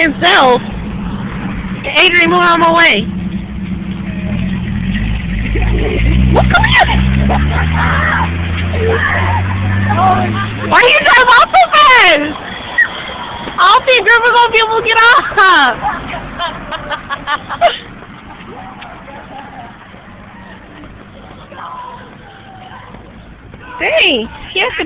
himself. Adrian, move out of my way. Come here! Why are you driving off so fast? I don't think Grandma's gonna be able to get off. Dang, he has to